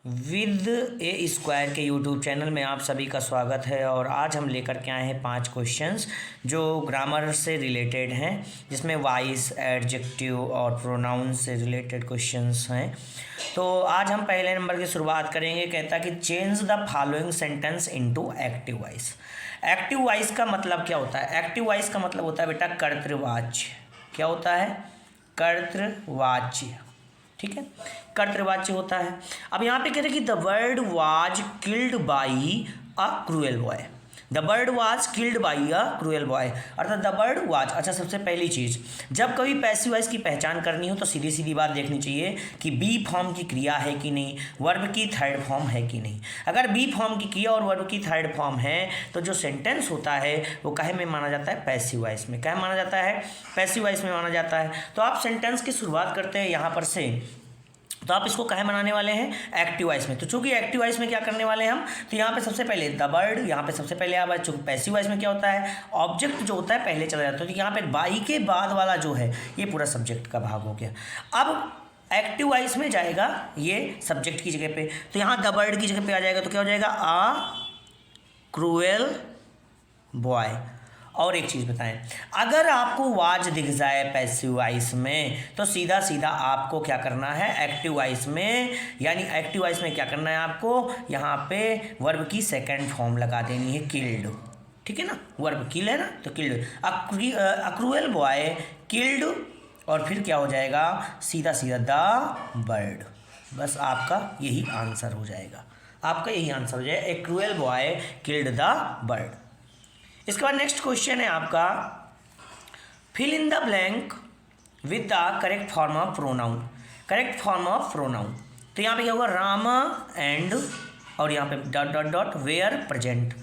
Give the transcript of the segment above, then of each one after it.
With A square के YouTube channel में आप सभी का स्वागत है। और आज हम लेकर के आए हैं 5 क्वेश्चंस जो ग्रामर से रिलेटेड हैं, जिसमें वॉइस, एडजेक्टिव और प्रोनाउन से रिलेटेड क्वेश्चंस हैं। तो आज हम पहले नंबर की शुरुआत करेंगे। कहता है कि change the following sentence into active voice. Active voice का मतलब क्या होता है? एक्टिव वॉइस का मतलब होता है बेटा कर्तृवाच्य। क्या होता है? कर्तृवाच्य। ठीक है, कर्तृवाच्य होता है। अब यहाँ पे कह रहे हैं कि the bird was killed by a cruel boy. The bird was killed by a cruel boy, अर्थात द बर्ड वाज। अच्छा, सबसे पहली चीज़, जब कभी पैसिव वॉइस की पहचान करनी हो तो सीधी सीधी बात देखनी चाहिए कि बी फॉर्म की क्रिया है कि नहीं, वर्ब की थर्ड फॉर्म है कि नहीं। अगर बी फॉर्म की क्रिया और वर्ब की थर्ड फॉर्म है तो जो सेंटेंस होता है वो काहे में माना जाता है? पैसिव वॉइस में। क्या माना जाता है? पैसिव वॉइस में माना जाता है। तो आप सेंटेंस की शुरुआत करते हैं यहाँ पर से, तो आप इसको कहे बनाने वाले हैं? एक्टिव वॉइस में। तो चूंकि एक्टिव वॉइस में क्या करने वाले हैं हम, तो यहाँ पे सबसे पहले द बर्ड, यहाँ पे सबसे पहले आवा। चूंकि पैसिव वॉइस में क्या होता है, ऑब्जेक्ट जो होता है पहले चला जाता है, तो यहाँ पे बाई के बाद वाला जो है ये पूरा सब्जेक्ट का भाग हो गया। अब एक्टिव वॉइस में जाएगा ये सब्जेक्ट की जगह पे, तो यहाँ द बर्ड की जगह पे आ जाएगा, तो क्या हो जाएगा? आ क्रूएल बॉय। और एक चीज़ बताएं, अगर आपको वाज दिख जाए पैसिव वॉइस में तो सीधा सीधा आपको क्या करना है? एक्टिव वॉइस में, यानी एक्टिव वॉइस में क्या करना है आपको? यहाँ पे वर्ब की सेकंड फॉर्म लगा देनी है, किल्ड। ठीक है ना, वर्ब किल है ना, तो किल्ड। अक्रूएल बॉय किल्ड, और फिर क्या हो जाएगा? सीधा सीधा द बर्ड। बस आपका यही आंसर हो जाएगा, आपका यही आंसर हो जाएगा, a cruel boy killed the bird. इसके बाद नेक्स्ट क्वेश्चन है आपका, fill in the blank with the correct form of pronoun. Correct form of pronoun, तो यहाँ पे क्या होगा? रामा एंड, और यहाँ पे dot dot dot were present.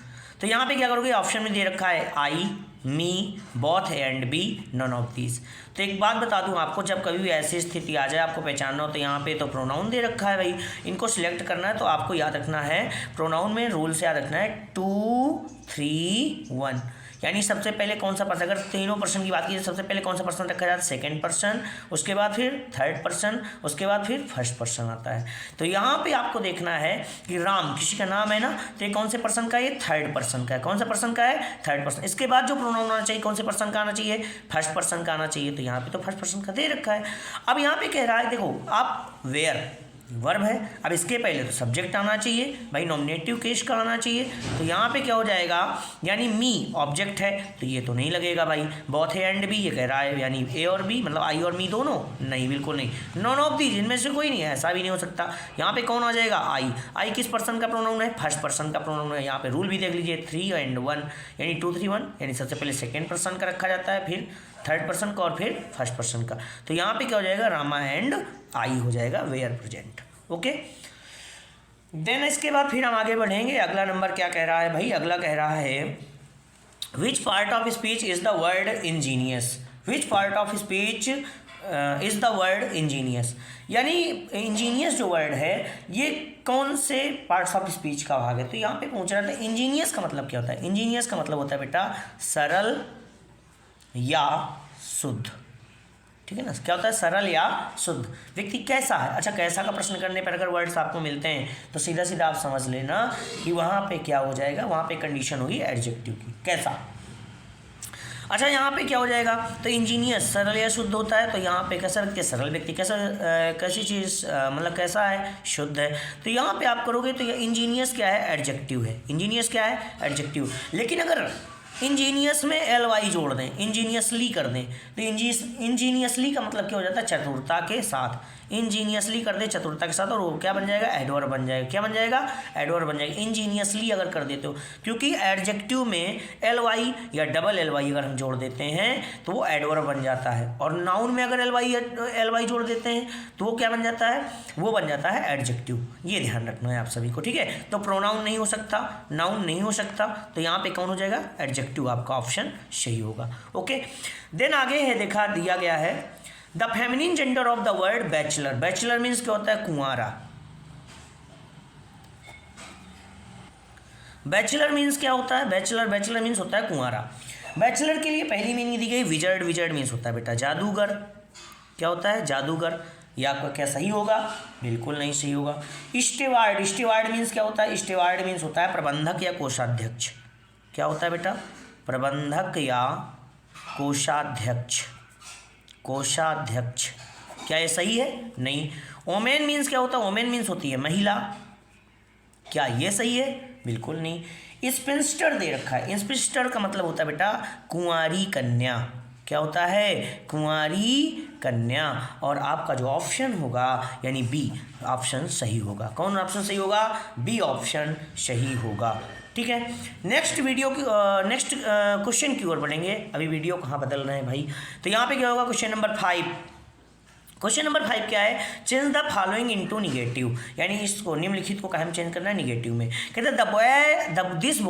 तो यहाँ पे क्या करोगे? ऑप्शन में दे रखा है I, me, both and B, none of these. तो एक बात बता दूं आपको, जब कभी भी ऐसी स्थिति आ जाए आपको पहचानना हो, तो यहाँ पे तो प्रोनाउन दे रखा है भाई, इनको सिलेक्ट करना है। तो आपको याद रखना है, प्रोनाउन में रूल से याद रखना है 2 3 1, यानी सबसे पहले कौन सा पर्सन, अगर तीनों पर्सन की बात की, सबसे पहले कौन सा पर्सन रखा जाता है? सेकंड पर्सन, उसके बाद फिर थर्ड पर्सन, उसके बाद फिर फर्स्ट पर्सन आता है। तो यहाँ पे आपको देखना है कि राम किसी का नाम है ना, तो ये कौन से पर्सन का है? ये थर्ड पर्सन का है। कौन सा पर्सन का है? Third person. इसके बाद जो प्रोनाउन आना चाहिए कौन से पर्सन का आना चाहिए? फर्स्ट पर्सन का आना चाहिए। तो यहाँ पे तो फर्स्ट पर्सन का दे रखा है। अब यहाँ पे कह रहा है, देखो आप वेयर वर्ब है, अब इसके पहले तो सब्जेक्ट आना चाहिए भाई, नॉमिनेटिव केस का आना चाहिए। तो यहाँ पे क्या हो जाएगा? यानी मी ऑब्जेक्ट है, तो ये तो नहीं लगेगा भाई। बोथ है एंड बी, ये कह रहा है यानी ए और बी, मतलब आई और मी दोनों नहीं, बिल्कुल नहीं। नॉन ऑफ दीज, इनमें से कोई नहीं है, ऐसा भी नहीं हो सकता। यहाँ पे कौन आ जाएगा? आई। आई किस पर्सन का प्रोनाउन है? फर्स्ट पर्सन का प्रोनाउन है। यहाँ पे रूल भी देख लीजिए, 3 and 1, यानी 2 3 1, यानी सबसे पहले सेकेंड पर्सन का रखा जाता है, फिर थर्ड पर्सन का, और फिर फर्स्ट पर्सन का। तो यहाँ पे क्या हो जाएगा? रामा एंड आई हो जाएगा, वेयर प्रेजेंट। ओके, देन इसके बाद फिर हम आगे बढ़ेंगे। अगला नंबर क्या कह रहा है भाई? अगला कह रहा है, which part of speech is the word Angénieux. Which part of speech is the word Angénieux, यानी इंजीनियस जो वर्ड है ये कौन से पार्ट्स ऑफ स्पीच का भाग है? तो यहाँ पे पूछ रहा था इंजीनियस का मतलब क्या होता है? इंजीनियस का मतलब होता है बेटा सरल या शुद्ध। ठीक है ना, क्या होता है? सरल या शुद्ध। व्यक्ति कैसा है? अच्छा, कैसा का प्रश्न करने पर अगर वर्ड्स आपको मिलते हैं तो सीधा सीधा आप समझ लेना कि वहाँ पे क्या हो जाएगा, वहाँ पे कंडीशन होगी एडजेक्टिव की, कैसा। अच्छा, यहाँ पे क्या हो जाएगा? तो इंजीनियस सरल या शुद्ध होता है, तो यहाँ पे कैसा व्यक्ति? सरल व्यक्ति। कैसा कैसी चीज़, मतलब कैसा है? शुद्ध है। तो यहाँ पे आप करोगे तो इंजीनियस क्या है? एडजेक्टिव है। इंजीनियस क्या है? एडजेक्टिव। लेकिन अगर इंजीनियस में एल वाई जोड़ दें, इंजीनियसली कर दें, तो इंजीनियसली का मतलब क्या हो जाता है? चतुरता के साथ। इंजीनियसली कर दे चतुरता के साथ, और वो क्या बन जाएगा? एडवर्ब बन जाएगा। क्या बन जाएगा? एडवर्ब बन जाएगा। इंजीनियसली अगर कर देते हो, क्योंकि एडजेक्टिव में एल वाई या डबल एल वाई अगर हम जोड़ देते हैं तो वो एडवर्ब बन जाता है, और नाउन में अगर एल वाई जोड़ देते हैं तो वो क्या बन जाता है? वो बन जाता है एडजेक्टिव। ये ध्यान रखना है आप सभी को, ठीक है। तो प्रोनाउन नहीं हो सकता, नाउन नहीं हो सकता, तो यहाँ पे कौन हो जाएगा? एडजेक्टिव। आपका ऑप्शन सही होगा। ओके, देन आगे है, देखा दिया गया है, the feminine gender of the word bachelor. Bachelor means क्या होता है? कुंवारा। बैचलर मीन्स क्या होता है? बैचलर मीन्स होता है कुंवारा। बैचलर के लिए पहली मीनिंग दी गई विजर्ड। विजर्ड मीन्स होता है बेटा जादूगर। क्या होता है? जादूगर। ये आपका क्या सही होगा? बिल्कुल नहीं सही होगा। स्टीवार्ड, स्टीवार्ड मीन्स क्या होता है? स्टीवार्ड मीन्स होता है प्रबंधक या कोषाध्यक्ष। क्या होता है बेटा? प्रबंधक या कोषाध्यक्ष। कोषाध्यक्ष, क्या ये सही है? नहीं। वोमेन मीन्स क्या होता है? वोमेन मीन्स होती है महिला। क्या ये सही है? बिल्कुल नहीं। स्पिंस्टर दे रखा है। स्पिंस्टर का मतलब होता है बेटा कुंवारी कन्या। क्या होता है? कुंवारी कन्या। और आपका जो ऑप्शन होगा यानी बी ऑप्शन सही होगा। कौन ऑप्शन सही होगा? बी ऑप्शन सही होगा। ठीक है, नेक्स्ट क्वेश्चन की ओर बढ़ेंगे। अभी वीडियो कहाँ बदल रहे हैं भाई? तो यहाँ पे क्या होगा? Question number 5। क्वेश्चन नंबर 5 क्या है? Change the following into negative, यानी इसको निम्नलिखित को कहाँ में चेंज करना है? निगेटिव में। कहते हैं दिस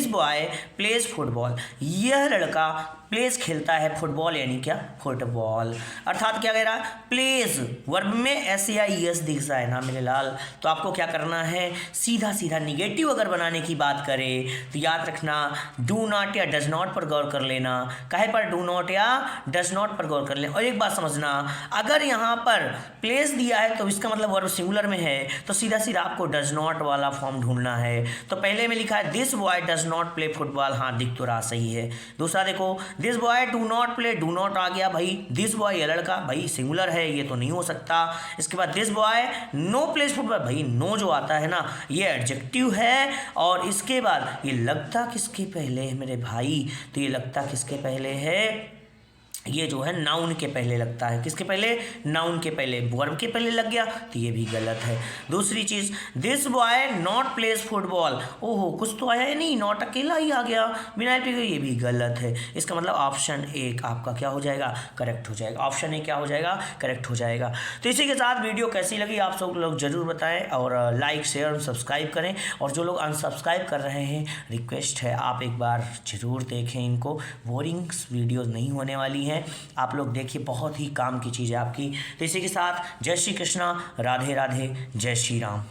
बॉय प्लेज फुटबॉल। यह लड़का प्लेज खेलता है फुटबॉल, यानी क्या? फुटबॉल। अर्थात क्या कह रहा है? प्लेज वर्ब में SAIS दिख रहा है ना मेरे लाल, तो आपको क्या करना है? सीधा सीधा निगेटिव अगर बनाने की बात करें तो याद रखना डू नॉट या डज नॉट पर गौर कर लेना। काहे पर? डू नॉट या डज नॉट पर गौर कर लें। और एक बात समझना, अगर यहाँ पर प्लेस दिया है तो इसका मतलब वर्ब सिंगुलर में है, तो सीधा सीधा आपको डज नॉट वाला फॉर्म ढूंढना है। तो पहले में लिखा है this boy does not play football, हाँ दिख तो रहा, सही है। दूसरा देखो this boy do not play, do not आ गया भाई। दिस बॉय ये लड़का भाई सिंगुलर है, ये तो नहीं हो सकता। इसके बाद this boy no plays football, भाई नो जो आता है ना ये एडजेक्टिव है। और इसके बाद ये लगता किसके पहले है मेरे भाई? तो ये लगता किसके पहले है? ये जो है नाउन के पहले लगता है। किसके पहले? नाउन के पहले। वर्ब के पहले लग गया तो ये भी गलत है। दूसरी चीज this boy not plays football, ओहो कुछ तो आया ही नहीं, नॉट अकेला ही आ गया बिना एल, ये भी गलत है। इसका मतलब ऑप्शन 1 आपका क्या हो जाएगा? करेक्ट हो जाएगा। ऑप्शन 1 क्या हो जाएगा? करेक्ट हो जाएगा। तो इसी के साथ वीडियो कैसी लगी आप सब लोग जरूर बताएं, और लाइक शेयर और सब्सक्राइब करें। और जो लोग अनसब्सक्राइब कर रहे हैं रिक्वेस्ट है आप एक बार जरूर देखें इनको, बोरिंग वीडियोज़ नहीं होने वाली हैं। आप लोग देखिए, बहुत ही काम की चीज़ है आपकी। तो इसी के साथ जय श्री कृष्णा, राधे राधे, जय श्री राम।